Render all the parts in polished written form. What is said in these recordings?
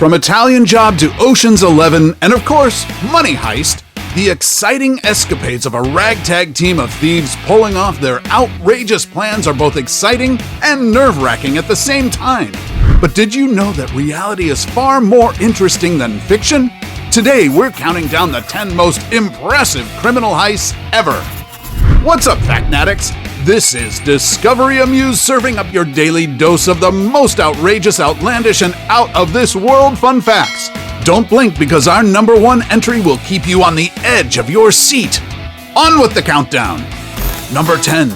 From Italian Job to Ocean's 11, and of course, Money Heist, the exciting escapades of a ragtag team of thieves pulling off their outrageous plans are both exciting and nerve-wracking at the same time. But did you know that reality is far more interesting than fiction? Today, we're counting down the 10 most impressive criminal heists ever. What's up, Factnatics? This is Discovery Amuse, serving up your daily dose of the most outrageous, outlandish, and out-of-this-world fun facts. Don't blink, because our number one entry will keep you on the edge of your seat. On with the countdown. Number 10,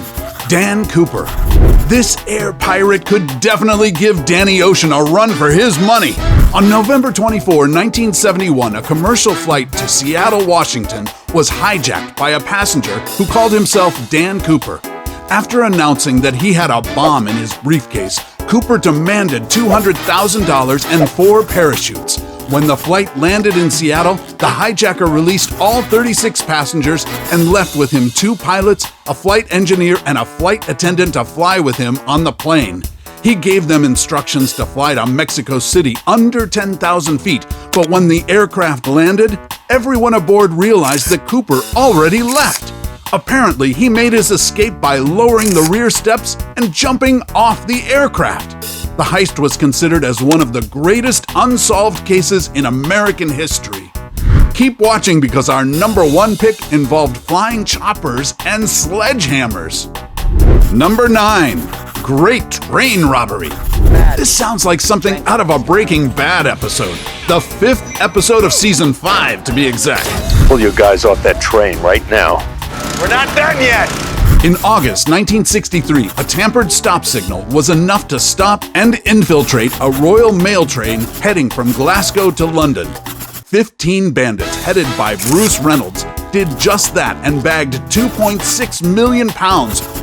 Dan Cooper. This air pirate could definitely give Danny Ocean a run for his money. On November 24, 1971, a commercial flight to Seattle, Washington was hijacked by a passenger who called himself Dan Cooper. After announcing that he had a bomb in his briefcase, Cooper demanded $200,000 and 4 parachutes. When the flight landed in Seattle, the hijacker released all 36 passengers and left with him 2 pilots, a flight engineer, and a flight attendant to fly with him on the plane. He gave them instructions to fly to Mexico City under 10,000 feet, but when the aircraft landed, everyone aboard realized that Cooper already left. Apparently, he made his escape by lowering the rear steps and jumping off the aircraft. The heist was considered as one of the greatest unsolved cases in American history. Keep watching, because our number one pick involved flying choppers and sledgehammers. Number 9, Great Train Robbery. This sounds like something out of a Breaking Bad episode. The 5th episode of Season 5, to be exact. Pull you guys off that train right now. We're not done yet! In August 1963, a tampered stop signal was enough to stop and infiltrate a Royal Mail train heading from Glasgow to London. 15 bandits, headed by Bruce Reynolds, did just that and bagged £2.6 million,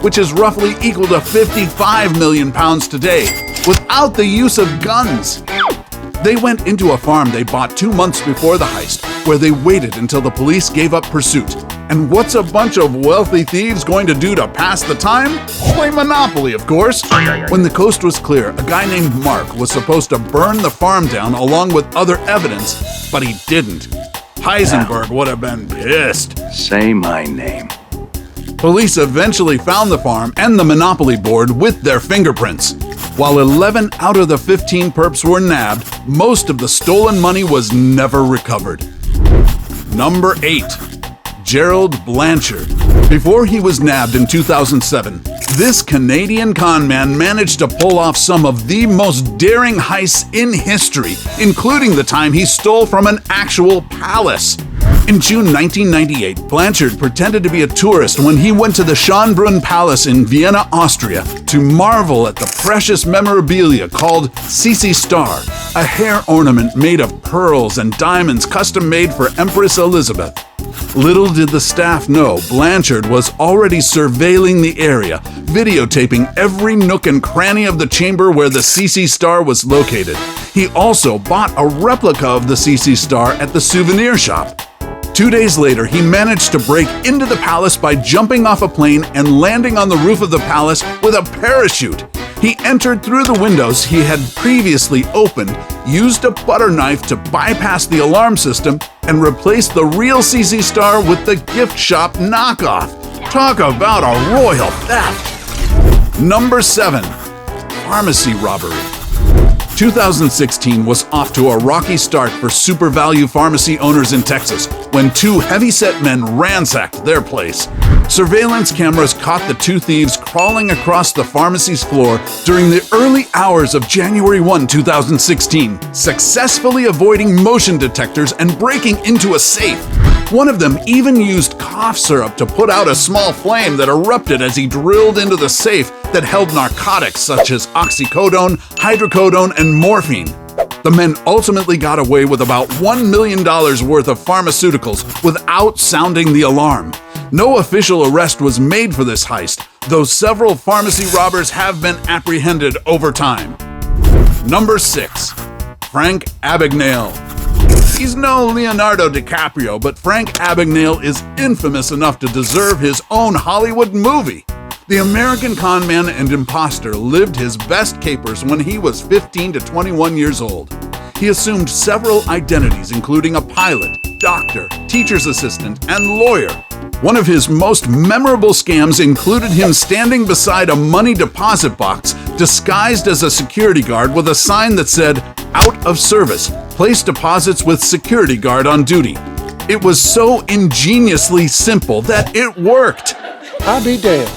which is roughly equal to £55 million today, without the use of guns. They went into a farm they bought 2 months before the heist, where they waited until the police gave up pursuit. And what's a bunch of wealthy thieves going to do to pass the time? Play Monopoly, of course. When the coast was clear, a guy named Mark was supposed to burn the farm down along with other evidence, but he didn't. Heisenberg would have been pissed. Say my name. Police eventually found the farm and the Monopoly board with their fingerprints. While 11 out of the 15 perps were nabbed, most of the stolen money was never recovered. Number 8. Gerald Blanchard. Before he was nabbed in 2007, this Canadian conman managed to pull off some of the most daring heists in history, including the time he stole from an actual palace. In June 1998, Blanchard pretended to be a tourist when he went to the Schönbrunn Palace in Vienna, Austria, to marvel at the precious memorabilia called CC Star, a hair ornament made of pearls and diamonds custom-made for Empress Elizabeth. Little did the staff know Blanchard was already surveilling the area, videotaping every nook and cranny of the chamber where the CC Star was located. He also bought a replica of the CC Star at the souvenir shop. 2 days later, he managed to break into the palace by jumping off a plane and landing on the roof of the palace with a parachute. He entered through the windows he had previously opened, used a butter knife to bypass the alarm system, and replaced the real CC Star with the gift shop knockoff. Talk about a royal theft! Number 7. Pharmacy Robbery. 2016 was off to a rocky start for super value pharmacy owners in Texas when 2 heavy-set men ransacked their place. Surveillance cameras caught the 2 thieves crawling across the pharmacy's floor during the early hours of January 1, 2016, successfully avoiding motion detectors and breaking into a safe. One of them even used cough syrup to put out a small flame that erupted as he drilled into the safe that held narcotics such as oxycodone, hydrocodone, and morphine. The men ultimately got away with about $1 million worth of pharmaceuticals without sounding the alarm. No official arrest was made for this heist, though several pharmacy robbers have been apprehended over time. Number 6. Frank Abagnale. He's no Leonardo DiCaprio, but Frank Abagnale is infamous enough to deserve his own Hollywood movie. The American conman and imposter lived his best capers when he was 15 to 21 years old. he assumed several identities, including a pilot, doctor, teacher's assistant, and lawyer. One of his most memorable scams included him standing beside a money deposit box disguised as a security guard with a sign that said, "Out of service. Place deposits with security guard on duty." It was so ingeniously simple that it worked. I'll be damned.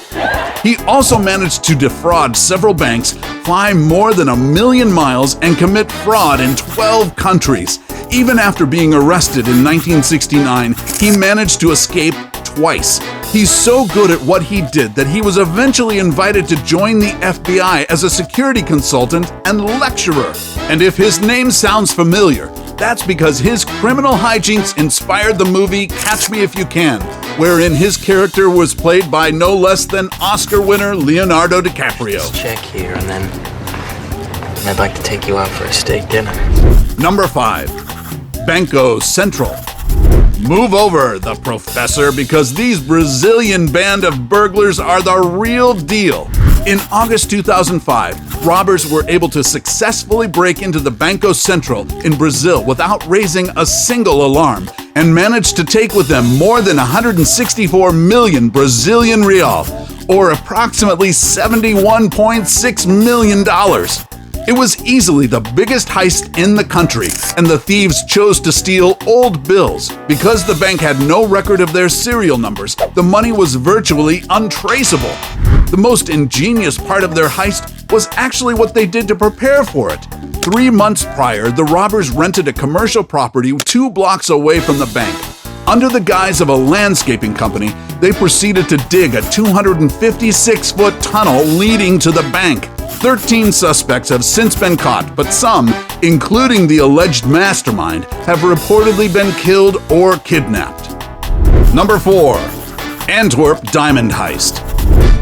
He also managed to defraud several banks, fly more than 1,000,000 miles, and commit fraud in 12 countries. Even after being arrested in 1969, he managed to escape twice. He's so good at what he did that he was eventually invited to join the FBI as a security consultant and lecturer. And if his name sounds familiar, that's because his criminal hijinks inspired the movie Catch Me If You Can, wherein his character was played by no less than Oscar winner Leonardo DiCaprio. Check here, and then I'd like to take you out for a steak dinner. Number 5. Banco Central. Move over, the professor, because these Brazilian band of burglars are the real deal. In August 2005, robbers were able to successfully break into the Banco Central in Brazil without raising a single alarm, and managed to take with them more than 164 million Brazilian real, or approximately $71.6 million. It was easily the biggest heist in the country, and the thieves chose to steal old bills. Because the bank had no record of their serial numbers, the money was virtually untraceable. The most ingenious part of their heist was actually what they did to prepare for it. 3 months prior, the robbers rented a commercial property 2 blocks away from the bank. Under the guise of a landscaping company, they proceeded to dig a 256-foot tunnel leading to the bank. 13 suspects have since been caught, but some, including the alleged mastermind, have reportedly been killed or kidnapped. Number 4. Antwerp Diamond Heist.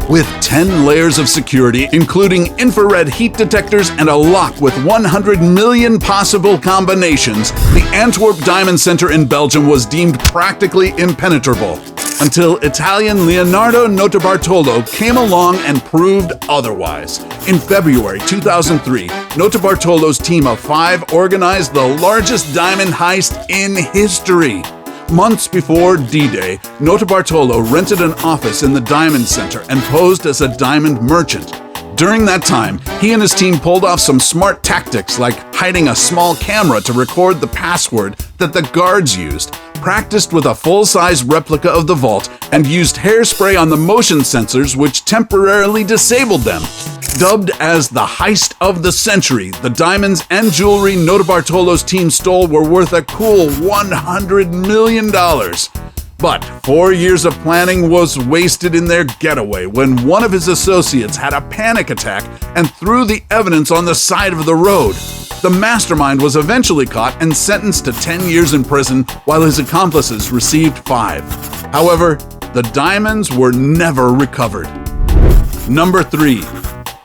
With 10 layers of security, including infrared heat detectors and a lock with 100 million possible combinations, the Antwerp Diamond Center in Belgium was deemed practically impenetrable, until Italian Leonardo Notarbartolo came along and proved otherwise. In February 2003, Notarbartolo's team of 5 organized the largest diamond heist in history. Months before D-Day, Notarbartolo rented an office in the Diamond Center and posed as a diamond merchant. During that time, he and his team pulled off some smart tactics like hiding a small camera to record the password that the guards used, practiced with a full-size replica of the vault, and used hairspray on the motion sensors which temporarily disabled them. Dubbed as the heist of the century, the diamonds and jewelry Notarbartolo's team stole were worth a cool $100 million. But 4 years of planning was wasted in their getaway when one of his associates had a panic attack and threw the evidence on the side of the road. The mastermind was eventually caught and sentenced to 10 years in prison, while his accomplices received 5. However, the diamonds were never recovered. Number 3.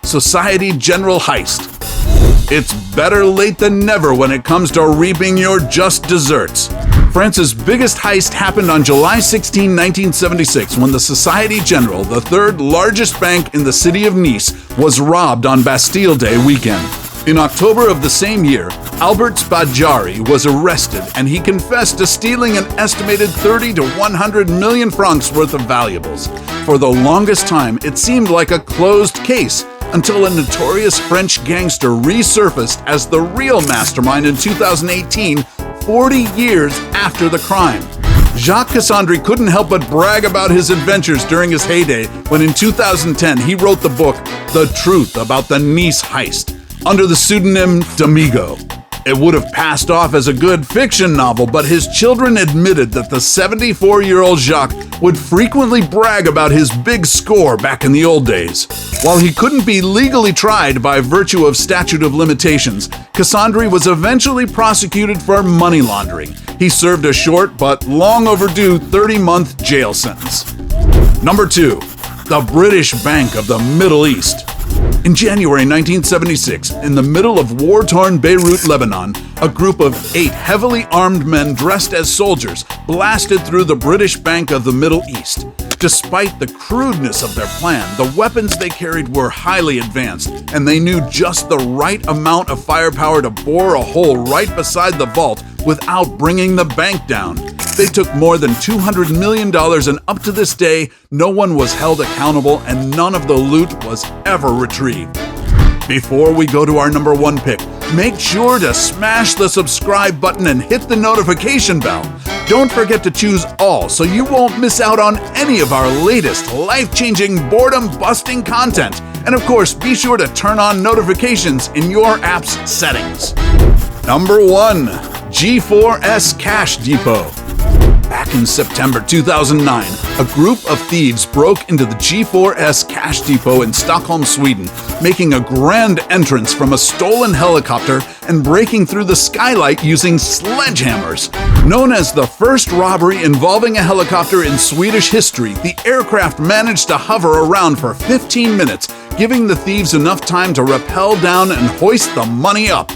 Society General Heist. It's better late than never when it comes to reaping your just desserts. France's biggest heist happened on July 16, 1976, when the Societe Generale, the 3rd largest bank in the city of Nice, was robbed on Bastille Day weekend. In October of the same year, Albert Spaggiari was arrested, and he confessed to stealing an estimated 30 to 100 million francs worth of valuables. For the longest time, it seemed like a closed case, until a notorious French gangster resurfaced as the real mastermind in 2018, 40 years after the crime. Jacques Cassandre couldn't help but brag about his adventures during his heyday when in 2010 he wrote the book The Truth About the Nice Heist under the pseudonym D'Amigo. It would have passed off as a good fiction novel, but his children admitted that the 74-year-old Jacques would frequently brag about his big score back in the old days. While he couldn't be legally tried by virtue of statute of limitations, Cassandre was eventually prosecuted for money laundering. He served a short but long overdue 30-month jail sentence. Number 2. The British Bank of the Middle East. In January 1976, in the middle of war-torn Beirut, Lebanon, a group of 8 heavily armed men dressed as soldiers blasted through the British Bank of the Middle East. Despite the crudeness of their plan, the weapons they carried were highly advanced, and they knew just the right amount of firepower to bore a hole right beside the vault without bringing the bank down. They took more than $200 million, and up to this day, no one was held accountable and none of the loot was ever retrieved. Before we go to our number 1 pick, make sure to smash the subscribe button and hit the notification bell. Don't forget to choose all so you won't miss out on any of our latest life-changing, boredom-busting content. And of course, be sure to turn on notifications in your app's settings. Number 1. G4s Cash Depot. Back in September 2009, a group of thieves broke into the G4s Cash Depot in Stockholm, Sweden, making a grand entrance from a stolen helicopter and breaking through the skylight using sledgehammers. Known as the first robbery involving a helicopter in Swedish history, the aircraft managed to hover around for 15 minutes, giving the thieves enough time to rappel down and hoist the money up.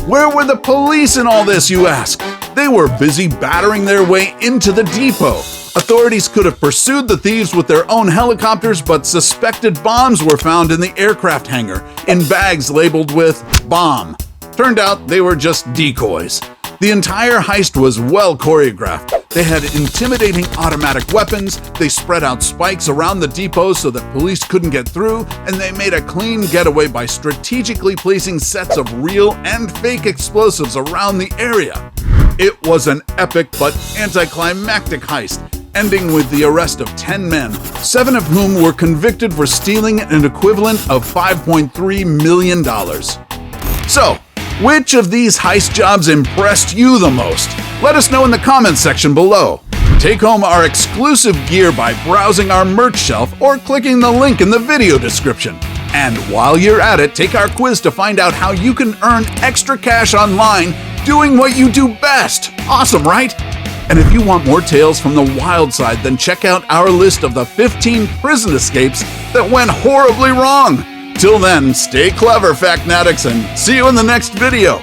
Where were the police in all this, you ask? They were busy battering their way into the depot. Authorities could have pursued the thieves with their own helicopters, but suspected bombs were found in the aircraft hangar, in bags labeled with "bomb." Turned out they were just decoys. The entire heist was well choreographed. They had intimidating automatic weapons, they spread out spikes around the depot so that police couldn't get through, and they made a clean getaway by strategically placing sets of real and fake explosives around the area. It was an epic but anticlimactic heist, ending with the arrest of 10 men, 7 of whom were convicted for stealing an equivalent of $5.3 million. So, which of these heist jobs impressed you the most? Let us know in the comments section below. Take home our exclusive gear by browsing our merch shelf or clicking the link in the video description. And while you're at it, take our quiz to find out how you can earn extra cash online doing what you do best. Awesome, right? And if you want more tales from the wild side, then check out our list of the 15 prison escapes that went horribly wrong. Till then, stay clever, Factnatics, and see you in the next video.